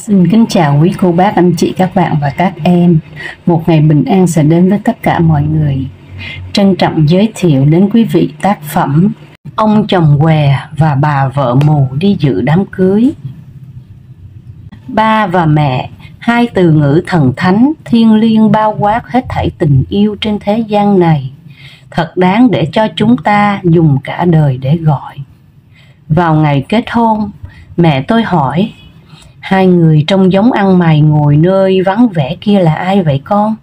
Xin kính chào quý cô bác, anh chị, các bạn và các em. Một ngày bình an sẽ đến với tất cả mọi người. Trân trọng giới thiệu đến quý vị tác phẩm Ông chồng què và bà vợ mù đi dự đám cưới. Ba và mẹ, hai từ ngữ thần thánh, thiêng liêng bao quát hết thảy tình yêu trên thế gian này, thật đáng để cho chúng ta dùng cả đời để gọi. Vào ngày kết hôn, mẹ tôi hỏi: hai người trông giống ăn mày ngồi nơi vắng vẻ kia là ai vậy con?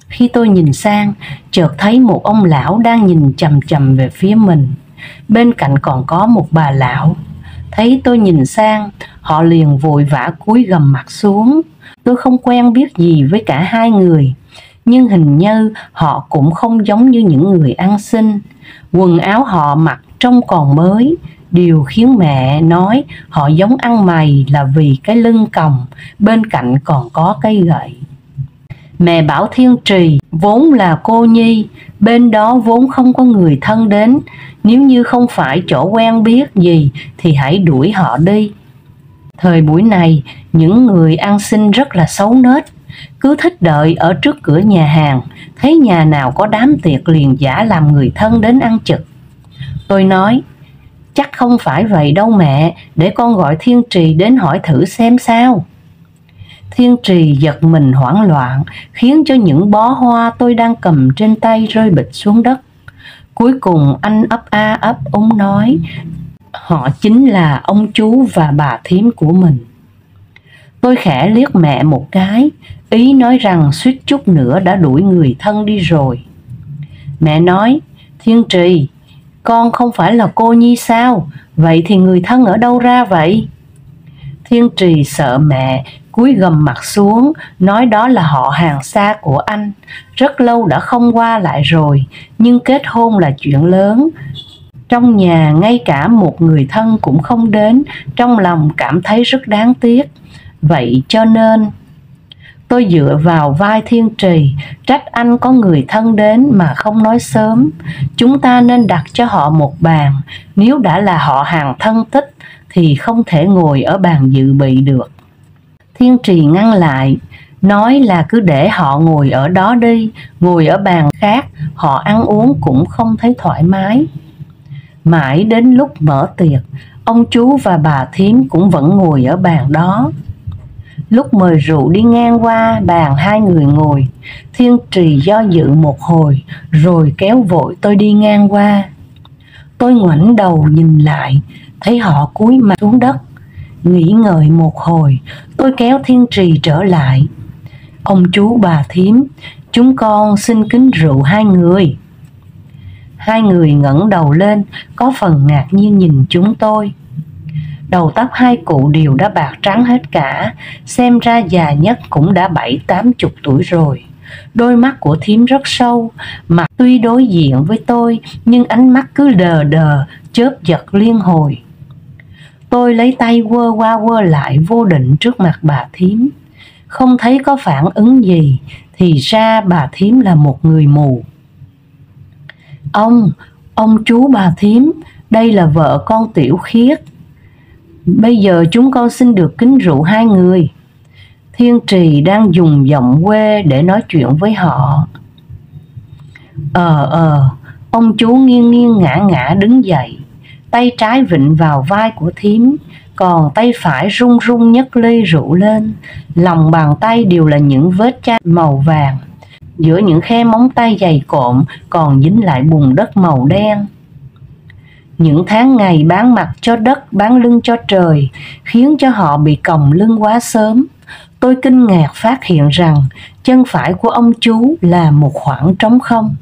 Khi tôi nhìn sang, chợt thấy một ông lão đang nhìn chằm chằm về phía mình. Bên cạnh còn có một bà lão. Thấy tôi nhìn sang, họ liền vội vã cúi gằm mặt xuống. Tôi không quen biết gì với cả hai người, nhưng hình như họ cũng không giống như những người ăn xin. Quần áo họ mặc trông còn mới. Điều khiến mẹ nói họ giống ăn mày là vì cái lưng còng, bên cạnh còn có cây gậy. Mẹ bảo Thiên Trì vốn là cô nhi, bên đó vốn không có người thân đến. Nếu như không phải chỗ quen biết gì thì hãy đuổi họ đi. Thời buổi này, những người ăn xin rất là xấu nết, cứ thích đợi ở trước cửa nhà hàng, thấy nhà nào có đám tiệc liền giả làm người thân đến ăn trực. Tôi nói: chắc không phải vậy đâu mẹ, để con gọi Thiên Trì đến hỏi thử xem sao. Thiên Trì giật mình hoảng loạn, khiến cho những bó hoa tôi đang cầm trên tay rơi bịch xuống đất. Cuối cùng anh ấp a ấp úng nói họ chính là ông chú và bà thím của mình. Tôi khẽ liếc mẹ một cái, ý nói rằng suýt chút nữa đã đuổi người thân đi rồi. Mẹ nói: Thiên Trì, con không phải là cô nhi sao? Vậy thì người thân ở đâu ra vậy? Thiên Trì sợ mẹ, cúi gằm mặt xuống, nói đó là họ hàng xa của anh. Rất lâu đã không qua lại rồi, nhưng kết hôn là chuyện lớn. Trong nhà ngay cả một người thân cũng không đến, trong lòng cảm thấy rất đáng tiếc. Vậy cho nên tôi dựa vào vai Thiên Trì, trách anh có người thân đến mà không nói sớm. Chúng ta nên đặt cho họ một bàn, nếu đã là họ hàng thân tích thì không thể ngồi ở bàn dự bị được. Thiên Trì ngăn lại, nói là cứ để họ ngồi ở đó đi, ngồi ở bàn khác, họ ăn uống cũng không thấy thoải mái. Mãi đến lúc mở tiệc, ông chú và bà thím cũng vẫn ngồi ở bàn đó. Lúc mời rượu đi ngang qua bàn hai người ngồi, Thiên Trì do dự một hồi rồi kéo vội tôi đi ngang qua. Tôi ngoảnh đầu nhìn lại, thấy họ cúi mặt xuống đất. Nghĩ ngợi một hồi, tôi kéo Thiên Trì trở lại. Ông chú bà thím, chúng con xin kính rượu hai người. Hai người ngẩng đầu lên, có phần ngạc nhiên nhìn chúng tôi. Đầu tóc hai cụ đều đã bạc trắng hết cả, xem ra già nhất cũng đã 70-80 tuổi rồi. Đôi mắt của thím rất sâu, mặt tuy đối diện với tôi nhưng ánh mắt cứ đờ đờ, chớp giật liên hồi. Tôi lấy tay quơ qua quơ lại vô định trước mặt bà thím, không thấy có phản ứng gì, thì ra bà thím là một người mù. Ông chú bà thím, đây là vợ con Tiểu Khiết. Bây giờ chúng con xin được kính rượu hai người. Thiên Trì đang dùng giọng quê để nói chuyện với họ. Ông chú nghiêng nghiêng ngã ngã đứng dậy, tay trái vịn vào vai của thím, còn tay phải run run nhấc ly rượu lên. Lòng bàn tay đều là những vết chai màu vàng, giữa những khe móng tay dày cộm còn dính lại bùn đất màu đen. Những tháng ngày bán mặt cho đất, bán lưng cho trời, khiến cho họ bị còng lưng quá sớm. Tôi kinh ngạc phát hiện rằng chân phải của ông chú là một khoảng trống không.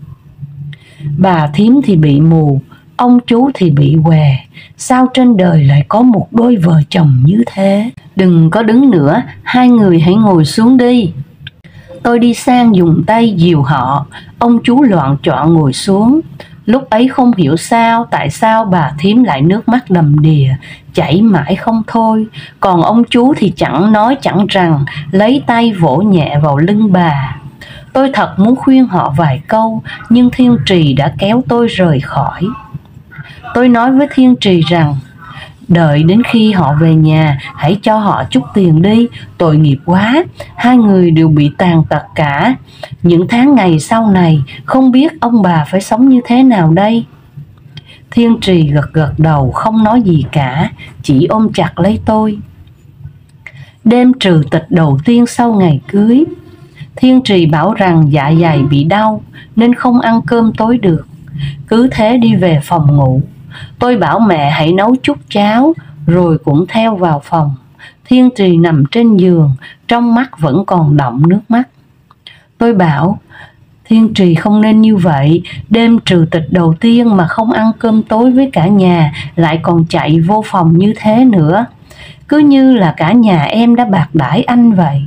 Bà thím thì bị mù, ông chú thì bị què. Sao trên đời lại có một đôi vợ chồng như thế? Đừng có đứng nữa, hai người hãy ngồi xuống đi. Tôi đi sang dùng tay dìu họ, ông chú loạng choạng ngồi xuống. Lúc ấy không hiểu sao, tại sao bà thím lại nước mắt đầm đìa, chảy mãi không thôi. Còn ông chú thì chẳng nói chẳng rằng, lấy tay vỗ nhẹ vào lưng bà. Tôi thật muốn khuyên họ vài câu, nhưng Thiên Trì đã kéo tôi rời khỏi. Tôi nói với Thiên Trì rằng, Đợi đến khi họ về nhà, hãy cho họ chút tiền đi, tội nghiệp quá. Hai người đều bị tàn tật cả. Những tháng ngày sau này, không biết ông bà phải sống như thế nào đây. Thiên Trì gật gật đầu không nói gì cả, chỉ ôm chặt lấy tôi. Đêm trừ tịch đầu tiên sau ngày cưới, Thiên Trì bảo rằng dạ dày bị đau nên không ăn cơm tối được. Cứ thế đi về phòng ngủ. Tôi bảo mẹ hãy nấu chút cháo rồi cũng theo vào phòng. Thiên Trì nằm trên giường, trong mắt vẫn còn đọng nước mắt. Tôi bảo Thiên Trì không nên như vậy, đêm trừ tịch đầu tiên mà không ăn cơm tối với cả nhà, lại còn chạy vô phòng như thế nữa. Cứ như là cả nhà em đã bạc đãi anh vậy.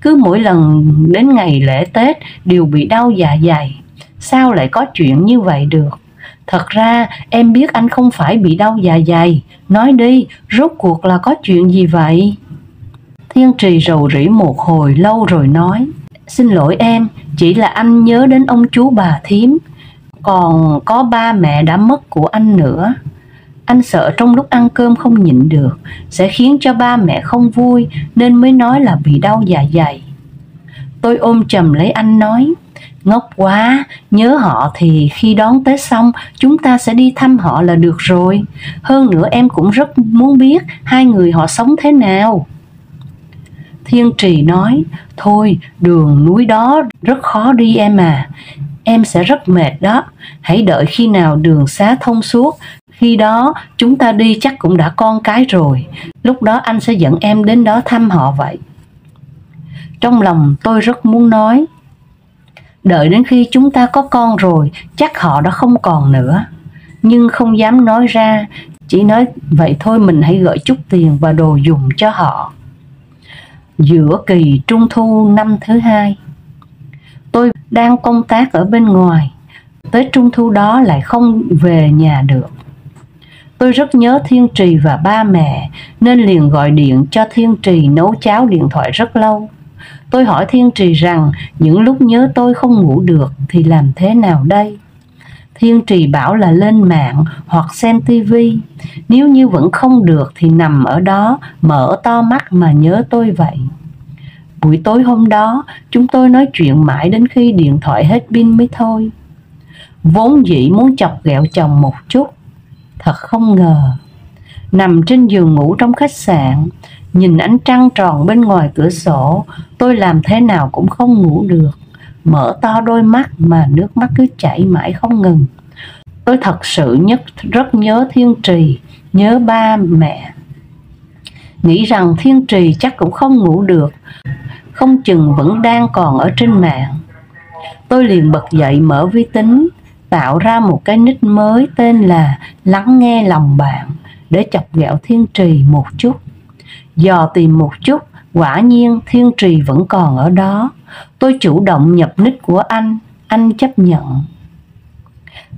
Cứ mỗi lần đến ngày lễ Tết đều bị đau dạ dày. Sao lại có chuyện như vậy được? Thật ra em biết anh không phải bị đau dạ dày. Nói đi, rốt cuộc là có chuyện gì vậy? Thiên Trì rầu rĩ một hồi lâu rồi nói: Xin lỗi em, chỉ là anh nhớ đến ông chú bà thím, còn có ba mẹ đã mất của anh nữa. Anh sợ trong lúc ăn cơm không nhịn được sẽ khiến cho ba mẹ không vui, nên mới nói là bị đau dạ dày. Tôi ôm chầm lấy anh nói: Ngốc quá, nhớ họ thì khi đón Tết xong chúng ta sẽ đi thăm họ là được rồi. Hơn nữa em cũng rất muốn biết hai người họ sống thế nào. Thiên Trì nói: Thôi, đường núi đó rất khó đi em à. Em sẽ rất mệt đó. Hãy đợi khi nào đường xá thông suốt. Khi đó chúng ta đi chắc cũng đã con cái rồi. Lúc đó anh sẽ dẫn em đến đó thăm họ vậy. Trong lòng tôi rất muốn nói: Đợi đến khi chúng ta có con rồi chắc họ đã không còn nữa. Nhưng không dám nói ra, chỉ nói vậy thôi, mình hãy gửi chút tiền và đồ dùng cho họ. Giữa kỳ Trung thu năm thứ hai, tôi đang công tác ở bên ngoài. Tới Trung thu đó lại không về nhà được. Tôi rất nhớ Thiên Trì và ba mẹ, nên liền gọi điện cho Thiên Trì nấu cháo điện thoại rất lâu. Tôi hỏi Thiên Trì rằng những lúc nhớ tôi không ngủ được thì làm thế nào đây? Thiên Trì bảo là lên mạng hoặc xem tivi. Nếu như vẫn không được thì nằm ở đó mở to mắt mà nhớ tôi vậy. Buổi tối hôm đó chúng tôi nói chuyện mãi đến khi điện thoại hết pin mới thôi. Vốn dĩ muốn chọc ghẹo chồng một chút, thật không ngờ. Nằm trên giường ngủ trong khách sạn, nhìn ánh trăng tròn bên ngoài cửa sổ, tôi làm thế nào cũng không ngủ được. Mở to đôi mắt mà nước mắt cứ chảy mãi không ngừng. Tôi thật sự rất nhớ Thiên Trì, nhớ ba mẹ. Nghĩ rằng Thiên Trì chắc cũng không ngủ được, không chừng vẫn đang còn ở trên mạng. Tôi liền bật dậy mở vi tính, tạo ra một cái nick mới tên là Lắng Nghe Lòng Bạn để chọc ghẹo Thiên Trì một chút. Dò tìm một chút, quả nhiên Thiên Trì vẫn còn ở đó. Tôi chủ động nhập nick của anh chấp nhận.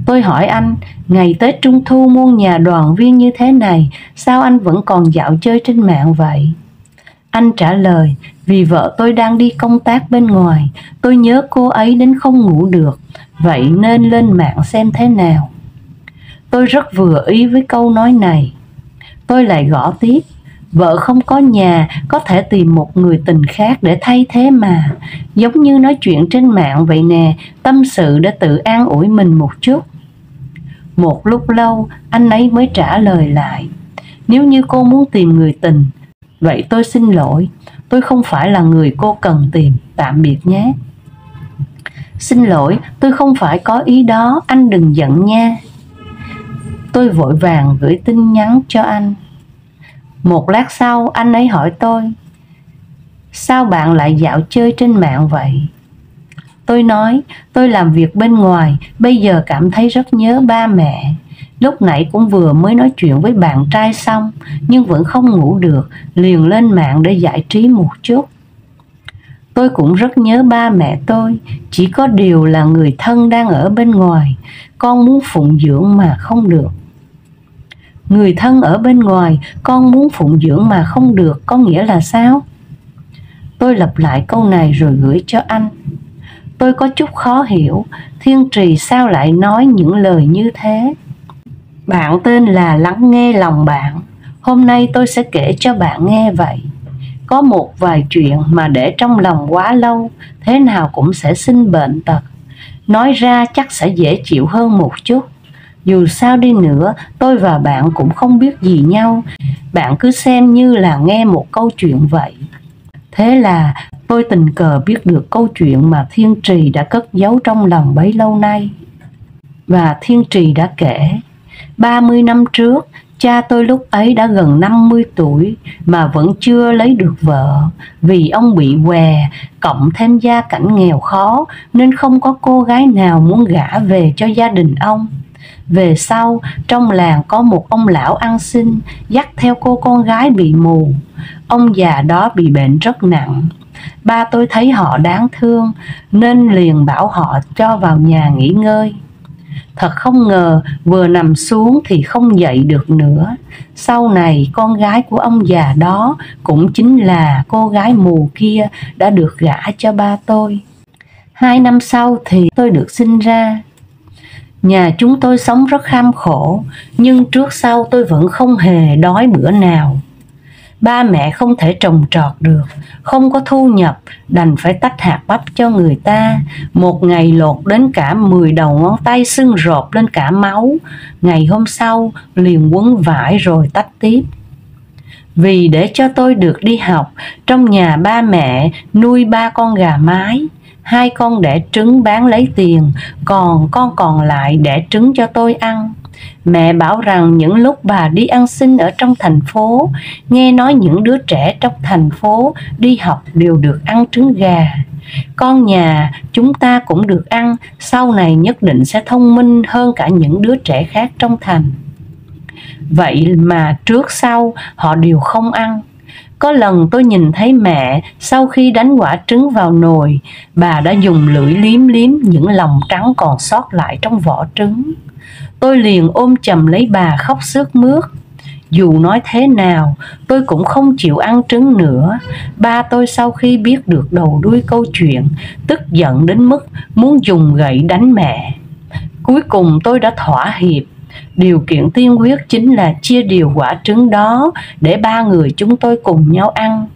Tôi hỏi anh, ngày Tết Trung thu muôn nhà đoàn viên như thế này, sao anh vẫn còn dạo chơi trên mạng vậy? Anh trả lời, vì vợ tôi đang đi công tác bên ngoài, tôi nhớ cô ấy đến không ngủ được, vậy nên lên mạng xem thế nào. Tôi rất vừa ý với câu nói này. Tôi lại gõ tiếp, vợ không có nhà, có thể tìm một người tình khác để thay thế mà. Giống như nói chuyện trên mạng vậy nè, tâm sự để tự an ủi mình một chút. Một lúc lâu, anh ấy mới trả lời lại, nếu như cô muốn tìm người tình, vậy tôi xin lỗi, tôi không phải là người cô cần tìm, tạm biệt nhé. Xin lỗi, tôi không phải có ý đó, anh đừng giận nha. Tôi vội vàng gửi tin nhắn cho anh. Một lát sau, anh ấy hỏi tôi, sao bạn lại dạo chơi trên mạng vậy? Tôi nói, tôi làm việc bên ngoài, bây giờ cảm thấy rất nhớ ba mẹ. Lúc nãy cũng vừa mới nói chuyện với bạn trai xong, nhưng vẫn không ngủ được, liền lên mạng để giải trí một chút. Tôi cũng rất nhớ ba mẹ tôi, chỉ có điều là người thân đang ở bên ngoài, con muốn phụng dưỡng mà không được. Người thân ở bên ngoài, con muốn phụng dưỡng mà không được, có nghĩa là sao? Tôi lặp lại câu này rồi gửi cho anh. Tôi có chút khó hiểu, Thiên Trì sao lại nói những lời như thế? Bạn tên là Lắng Nghe Lòng Bạn, Hôm nay tôi sẽ kể cho bạn nghe vậy. Có một vài chuyện mà để trong lòng quá lâu, thế nào cũng sẽ sinh bệnh tật. Nói ra chắc sẽ dễ chịu hơn một chút. Dù sao đi nữa, tôi và bạn cũng không biết gì nhau. Bạn cứ xem như là nghe một câu chuyện vậy. Thế là tôi tình cờ biết được câu chuyện mà Thiên Trì đã cất giấu trong lòng bấy lâu nay. Và Thiên Trì đã kể, 30 năm trước, cha tôi lúc ấy đã gần 50 tuổi mà vẫn chưa lấy được vợ. Vì ông bị què, cộng thêm gia cảnh nghèo khó nên không có cô gái nào muốn gả về cho gia đình ông. Về sau, trong làng có một ông lão ăn xin dắt theo cô con gái bị mù. Ông già đó bị bệnh rất nặng. Ba tôi thấy họ đáng thương nên liền bảo họ cho vào nhà nghỉ ngơi. Thật không ngờ vừa nằm xuống thì không dậy được nữa. Sau này con gái của ông già đó cũng chính là cô gái mù kia đã được gả cho ba tôi. 2 năm sau thì tôi được sinh ra. Nhà chúng tôi sống rất kham khổ, nhưng trước sau tôi vẫn không hề đói bữa nào. Ba mẹ không thể trồng trọt được, không có thu nhập, đành phải tách hạt bắp cho người ta. Một ngày lột đến cả 10 đầu ngón tay sưng rộp lên cả máu. Ngày hôm sau liền quấn vải rồi tách tiếp. Vì để cho tôi được đi học, trong nhà ba mẹ nuôi 3 con gà mái. 2 con đẻ trứng bán lấy tiền, còn con còn lại đẻ trứng cho tôi ăn. Mẹ bảo rằng những lúc bà đi ăn xin ở trong thành phố, nghe nói những đứa trẻ trong thành phố đi học đều được ăn trứng gà. Con nhà chúng ta cũng được ăn, sau này nhất định sẽ thông minh hơn cả những đứa trẻ khác trong thành. Vậy mà trước sau họ đều không ăn. Có lần tôi nhìn thấy mẹ sau khi đánh quả trứng vào nồi, bà đã dùng lưỡi liếm liếm những lòng trắng còn sót lại trong vỏ trứng. Tôi liền ôm chầm lấy bà khóc sướt mướt. Dù nói thế nào, tôi cũng không chịu ăn trứng nữa. Ba tôi sau khi biết được đầu đuôi câu chuyện, tức giận đến mức muốn dùng gậy đánh mẹ. Cuối cùng tôi đã thỏa hiệp. Điều kiện tiên quyết chính là chia đều quả trứng đó để 3 người chúng tôi cùng nhau ăn.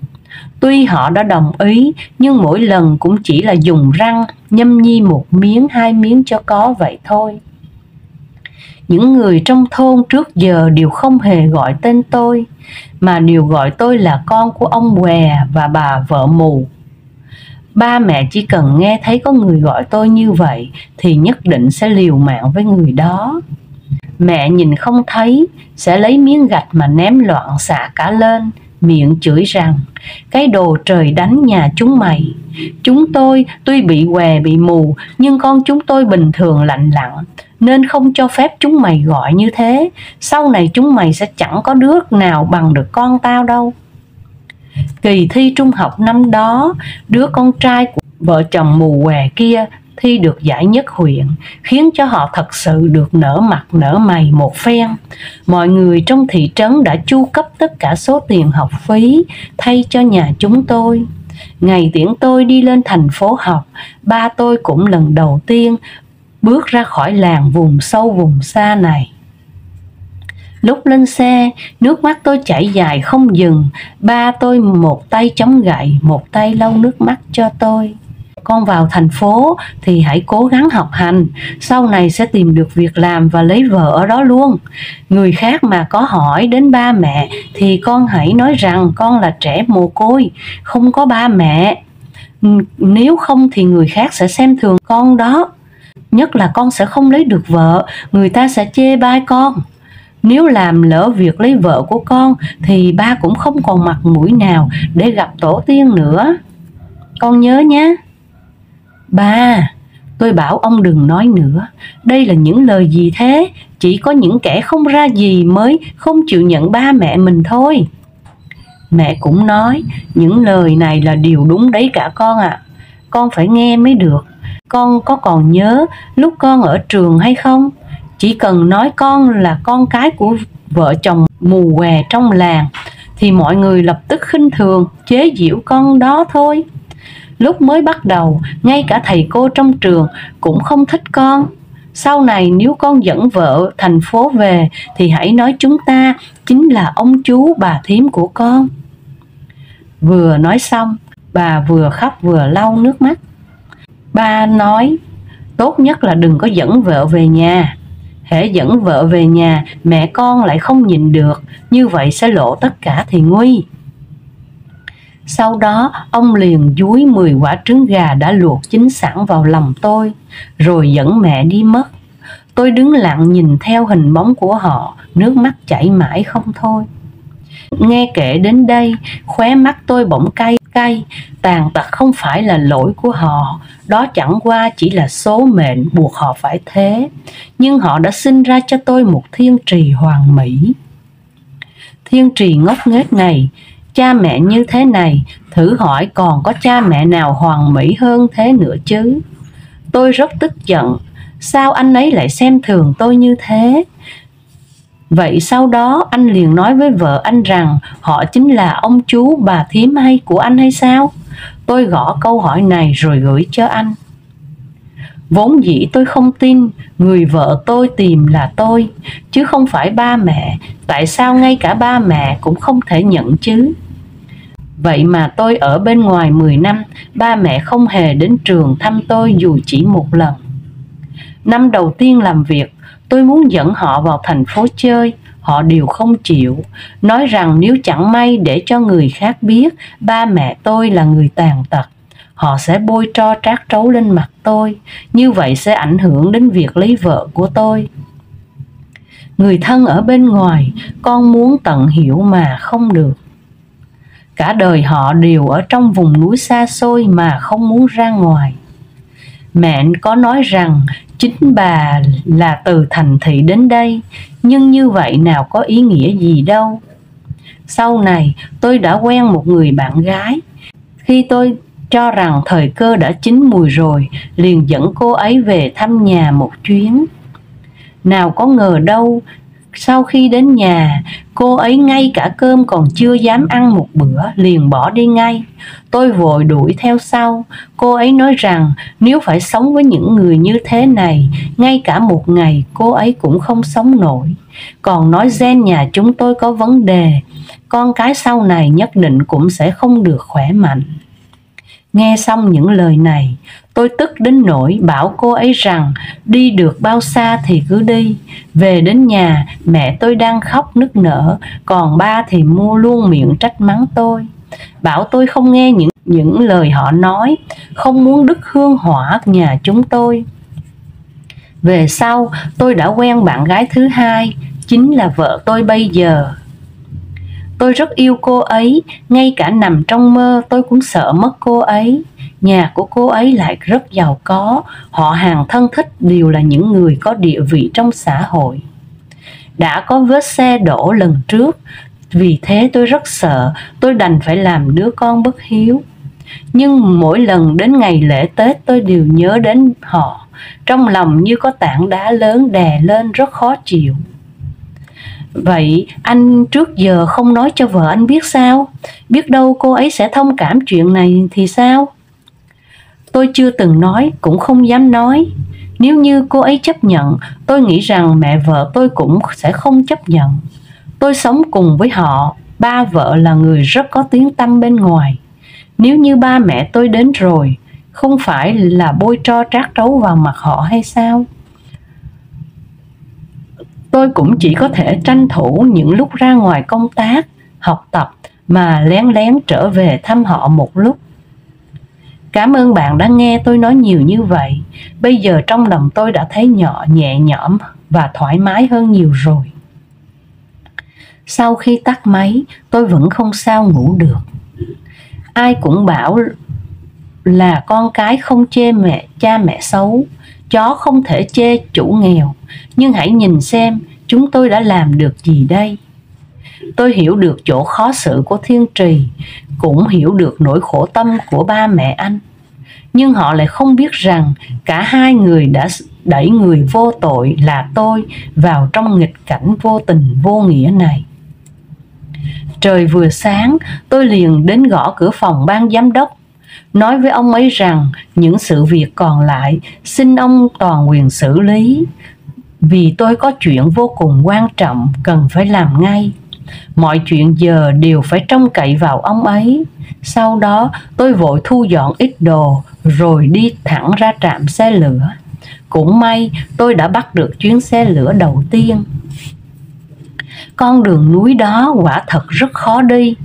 Tuy họ đã đồng ý, nhưng mỗi lần cũng chỉ là dùng răng nhâm nhi 1 miếng 2 miếng cho có vậy thôi. Những người trong thôn trước giờ đều không hề gọi tên tôi, mà đều gọi tôi là con của ông què và bà vợ mù. Ba mẹ chỉ cần nghe thấy có người gọi tôi như vậy thì nhất định sẽ liều mạng với người đó. Mẹ nhìn không thấy, sẽ lấy miếng gạch mà ném loạn xạ cả lên, miệng chửi rằng: cái đồ trời đánh nhà chúng mày. Chúng tôi tuy bị què bị mù, nhưng con chúng tôi bình thường lành lặn, nên không cho phép chúng mày gọi như thế. Sau này chúng mày sẽ chẳng có đứa nào bằng được con tao đâu. Kỳ thi trung học năm đó, đứa con trai của vợ chồng mù què kia thi được giải nhất huyện, khiến cho họ thật sự được nở mặt nở mày một phen. Mọi người trong thị trấn đã chu cấp tất cả số tiền học phí thay cho nhà chúng tôi. Ngày tiễn tôi đi lên thành phố học, ba tôi cũng lần đầu tiên bước ra khỏi làng vùng sâu vùng xa này. Lúc lên xe, nước mắt tôi chảy dài không dừng. Ba tôi một tay chống gậy, một tay lau nước mắt cho tôi. Con vào thành phố thì hãy cố gắng học hành, sau này sẽ tìm được việc làm và lấy vợ ở đó luôn. Người khác mà có hỏi đến ba mẹ thì con hãy nói rằng con là trẻ mồ côi, không có ba mẹ. Nếu không thì người khác sẽ xem thường con đó. Nhất là con sẽ không lấy được vợ, người ta sẽ chê bai con. Nếu làm lỡ việc lấy vợ của con thì ba cũng không còn mặt mũi nào để gặp tổ tiên nữa. Con nhớ nhé. Ba, tôi bảo ông đừng nói nữa. Đây là những lời gì thế? Chỉ có những kẻ không ra gì mới không chịu nhận ba mẹ mình thôi. Mẹ cũng nói, những lời này là điều đúng đấy cả con ạ. Con phải nghe mới được. Con có còn nhớ lúc con ở trường hay không? Chỉ cần nói con là con cái của vợ chồng mù què trong làng thì mọi người lập tức khinh thường, chế giễu con đó thôi. Lúc mới bắt đầu, ngay cả thầy cô trong trường cũng không thích con. Sau này nếu con dẫn vợ thành phố về thì hãy nói chúng ta chính là ông chú bà thím của con. Vừa nói xong, bà vừa khóc vừa lau nước mắt. Ba nói, tốt nhất là đừng có dẫn vợ về nhà. Hễ dẫn vợ về nhà, mẹ con lại không nhìn được, như vậy sẽ lộ tất cả thì nguy. Sau đó, ông liền dúi 10 quả trứng gà đã luộc chín sẵn vào lòng tôi, rồi dẫn mẹ đi mất. Tôi đứng lặng nhìn theo hình bóng của họ, nước mắt chảy mãi không thôi. Nghe kể đến đây, khóe mắt tôi bỗng cay cay. Tàn tật không phải là lỗi của họ, đó chẳng qua chỉ là số mệnh buộc họ phải thế. Nhưng họ đã sinh ra cho tôi một thiên trì hoàn mỹ. Thiên trì ngốc nghếch này, cha mẹ như thế này, thử hỏi còn có cha mẹ nào hoàn mỹ hơn thế nữa chứ. Tôi rất tức giận, sao anh ấy lại xem thường tôi như thế? Vậy sau đó anh liền nói với vợ anh rằng họ chính là ông chú bà thím hay của anh hay sao? Tôi gõ câu hỏi này rồi gửi cho anh. Vốn dĩ tôi không tin, người vợ tôi tìm là tôi, chứ không phải ba mẹ. Tại sao ngay cả ba mẹ cũng không thể nhận chứ? Vậy mà tôi ở bên ngoài 10 năm, ba mẹ không hề đến trường thăm tôi dù chỉ một lần. Năm đầu tiên làm việc, tôi muốn dẫn họ vào thành phố chơi, họ đều không chịu, nói rằng nếu chẳng may để cho người khác biết ba mẹ tôi là người tàn tật, họ sẽ bôi tro trát trấu lên mặt tôi, như vậy sẽ ảnh hưởng đến việc lấy vợ của tôi. Người thân ở bên ngoài, con muốn tận hiểu mà không được. Cả đời họ đều ở trong vùng núi xa xôi mà không muốn ra ngoài. Mẹ có nói rằng chính bà là từ thành thị đến đây, nhưng như vậy nào có ý nghĩa gì đâu. Sau này tôi đã quen một người bạn gái. Khi tôi cho rằng thời cơ đã chín mùi rồi, liền dẫn cô ấy về thăm nhà một chuyến. Nào có ngờ đâu, sau khi đến nhà, cô ấy ngay cả cơm còn chưa dám ăn một bữa, liền bỏ đi ngay. Tôi vội đuổi theo sau. Cô ấy nói rằng nếu phải sống với những người như thế này, ngay cả một ngày cô ấy cũng không sống nổi. Còn nói gen nhà chúng tôi có vấn đề, con cái sau này nhất định cũng sẽ không được khỏe mạnh. Nghe xong những lời này, tôi tức đến nỗi bảo cô ấy rằng đi được bao xa thì cứ đi. Về đến nhà, mẹ tôi đang khóc nức nở, còn ba thì mua luôn miệng trách mắng tôi. Bảo tôi không nghe những lời họ nói, không muốn đứt hương hỏa nhà chúng tôi. Về sau, tôi đã quen bạn gái thứ hai, chính là vợ tôi bây giờ. Tôi rất yêu cô ấy, ngay cả nằm trong mơ tôi cũng sợ mất cô ấy. Nhà của cô ấy lại rất giàu có, họ hàng thân thích đều là những người có địa vị trong xã hội. Đã có vết xe đổ lần trước, vì thế tôi rất sợ, tôi đành phải làm đứa con bất hiếu. Nhưng mỗi lần đến ngày lễ Tết tôi đều nhớ đến họ, trong lòng như có tảng đá lớn đè lên rất khó chịu. Vậy anh trước giờ không nói cho vợ anh biết sao? Biết đâu cô ấy sẽ thông cảm chuyện này thì sao? Tôi chưa từng nói, cũng không dám nói. Nếu như cô ấy chấp nhận, tôi nghĩ rằng mẹ vợ tôi cũng sẽ không chấp nhận. Tôi sống cùng với họ, ba vợ là người rất có tiếng tăm bên ngoài. Nếu như ba mẹ tôi đến rồi, không phải là bôi tro trát trấu vào mặt họ hay sao? Tôi cũng chỉ có thể tranh thủ những lúc ra ngoài công tác, học tập mà lén lén trở về thăm họ một lúc. Cảm ơn bạn đã nghe tôi nói nhiều như vậy. Bây giờ trong lòng tôi đã thấy nhẹ nhõm và thoải mái hơn nhiều rồi. Sau khi tắt máy, tôi vẫn không sao ngủ được. Ai cũng bảo là con cái không chê cha mẹ xấu, chó không thể chê chủ nghèo. Nhưng hãy nhìn xem chúng tôi đã làm được gì đây. Tôi hiểu được chỗ khó xử của Thiên Trì, cũng hiểu được nỗi khổ tâm của ba mẹ anh. Nhưng họ lại không biết rằng cả hai người đã đẩy người vô tội là tôi vào trong nghịch cảnh vô tình vô nghĩa này. Trời vừa sáng, tôi liền đến gõ cửa phòng ban giám đốc. nói với ông ấy rằng những sự việc còn lại xin ông toàn quyền xử lý, vì tôi có chuyện vô cùng quan trọng cần phải làm ngay. Mọi chuyện giờ đều phải trông cậy vào ông ấy. Sau đó tôi vội thu dọn ít đồ rồi đi thẳng ra trạm xe lửa. Cũng may tôi đã bắt được chuyến xe lửa đầu tiên. Con đường núi đó quả thật rất khó đi.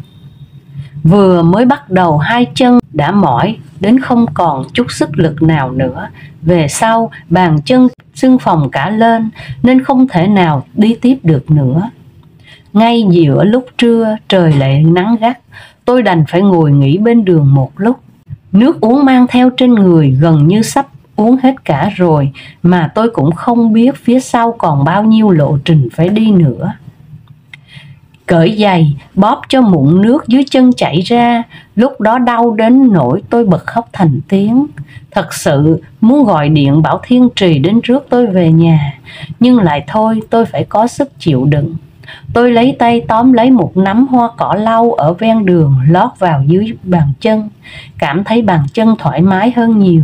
Vừa mới bắt đầu hai chân đã mỏi đến không còn chút sức lực nào nữa. Về sau bàn chân sưng phồng cả lên nên không thể nào đi tiếp được nữa. Ngay giữa lúc trưa trời lại nắng gắt, tôi đành phải ngồi nghỉ bên đường một lúc. Nước uống mang theo trên người gần như sắp uống hết cả rồi, mà tôi cũng không biết phía sau còn bao nhiêu lộ trình phải đi nữa. Cởi giày, bóp cho mụn nước dưới chân chảy ra, lúc đó đau đến nỗi tôi bật khóc thành tiếng. Thật sự muốn gọi điện bảo Thiên Trì đến rước tôi về nhà, nhưng lại thôi, tôi phải có sức chịu đựng. Tôi lấy tay tóm lấy một nắm hoa cỏ lau ở ven đường lót vào dưới bàn chân, cảm thấy bàn chân thoải mái hơn nhiều.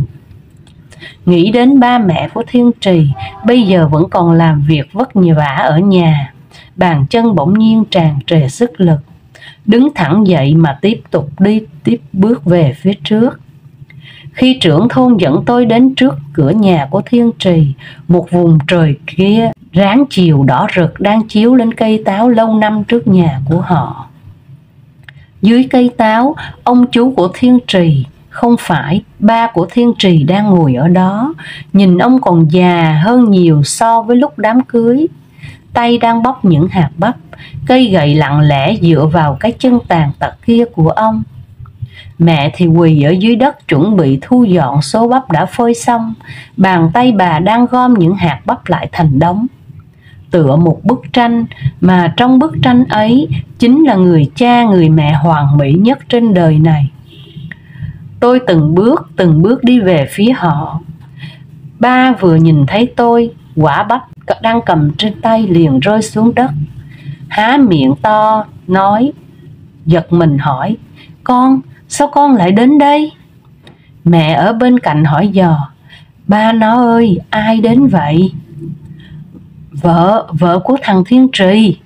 Nghĩ đến ba mẹ của Thiên Trì bây giờ vẫn còn làm việc vất vả ở nhà, bàn chân bỗng nhiên tràn trề sức lực. Đứng thẳng dậy mà tiếp tục đi tiếp bước về phía trước. Khi trưởng thôn dẫn tôi đến trước cửa nhà của Thiên Trì, một vùng trời kia ráng chiều đỏ rực đang chiếu lên cây táo lâu năm trước nhà của họ. Dưới cây táo, ông chú của Thiên Trì, không phải ba của Thiên Trì, đang ngồi ở đó. Nhìn ông còn già hơn nhiều so với lúc đám cưới. Tay đang bóc những hạt bắp, cây gậy lặng lẽ dựa vào cái chân tàn tật kia của ông. Mẹ thì quỳ ở dưới đất chuẩn bị thu dọn số bắp đã phơi xong. Bàn tay bà đang gom những hạt bắp lại thành đống, tựa một bức tranh, mà trong bức tranh ấy chính là người cha người mẹ hoàn mỹ nhất trên đời này. Tôi từng bước đi về phía họ. Ba vừa nhìn thấy tôi, quả bắp đang cầm trên tay liền rơi xuống đất. Há miệng to nói, giật mình hỏi, con, sao con lại đến đây? Mẹ ở bên cạnh hỏi dò, ba nó ơi, ai đến vậy? Vợ của thằng Thiên Trì.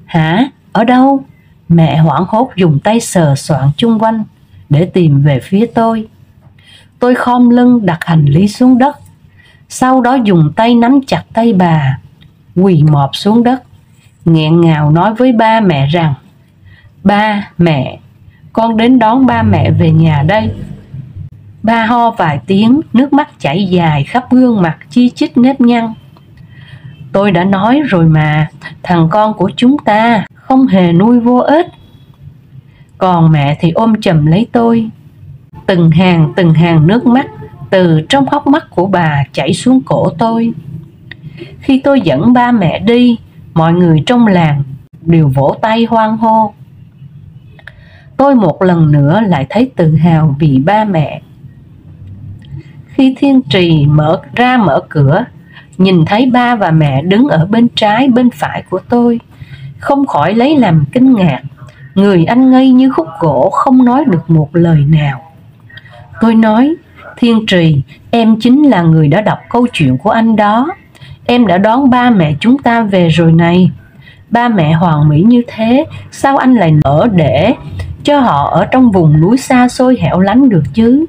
Hả? Ở đâu? Mẹ hoảng hốt dùng tay sờ soạn chung quanh để tìm về phía tôi. Tôi khom lưng đặt hành lý xuống đất, sau đó dùng tay nắm chặt tay bà, quỳ mọp xuống đất, nghẹn ngào nói với ba mẹ rằng, ba, mẹ, con đến đón ba mẹ về nhà đây. Ba ho vài tiếng, nước mắt chảy dài khắp gương mặt chi chít nếp nhăn. Tôi đã nói rồi mà, thằng con của chúng ta không hề nuôi vô ích. Còn mẹ thì ôm chầm lấy tôi. Từng hàng nước mắt từ trong hốc mắt của bà chảy xuống cổ tôi. Khi tôi dẫn ba mẹ đi, mọi người trong làng đều vỗ tay hoan hô. Tôi một lần nữa lại thấy tự hào vì ba mẹ. Khi Thiên Trì mở cửa, nhìn thấy ba và mẹ đứng ở bên trái bên phải của tôi, không khỏi lấy làm kinh ngạc. Người anh ngây như khúc gỗ, không nói được một lời nào. Tôi nói, Thiên Trì, em chính là người đã đọc câu chuyện của anh đó. Em đã đón ba mẹ chúng ta về rồi này. Ba mẹ hoàn mỹ như thế, sao anh lại nỡ để cho họ ở trong vùng núi xa xôi hẻo lánh được chứ?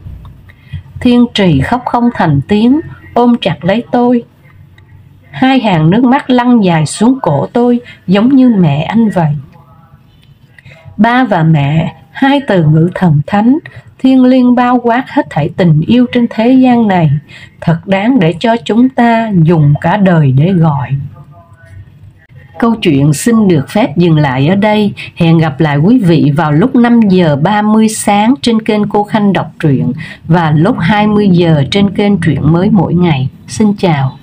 Thiên Trì khóc không thành tiếng, ôm chặt lấy tôi. Hai hàng nước mắt lăn dài xuống cổ tôi giống như mẹ anh vậy. Ba và mẹ, hai từ ngữ thần thánh, thiêng liêng bao quát hết thảy tình yêu trên thế gian này, thật đáng để cho chúng ta dùng cả đời để gọi. Câu chuyện xin được phép dừng lại ở đây. Hẹn gặp lại quý vị vào lúc 5 giờ 30 sáng trên kênh Cô Khanh đọc truyện và lúc 20 giờ trên kênh Truyện Mới Mỗi Ngày. Xin chào.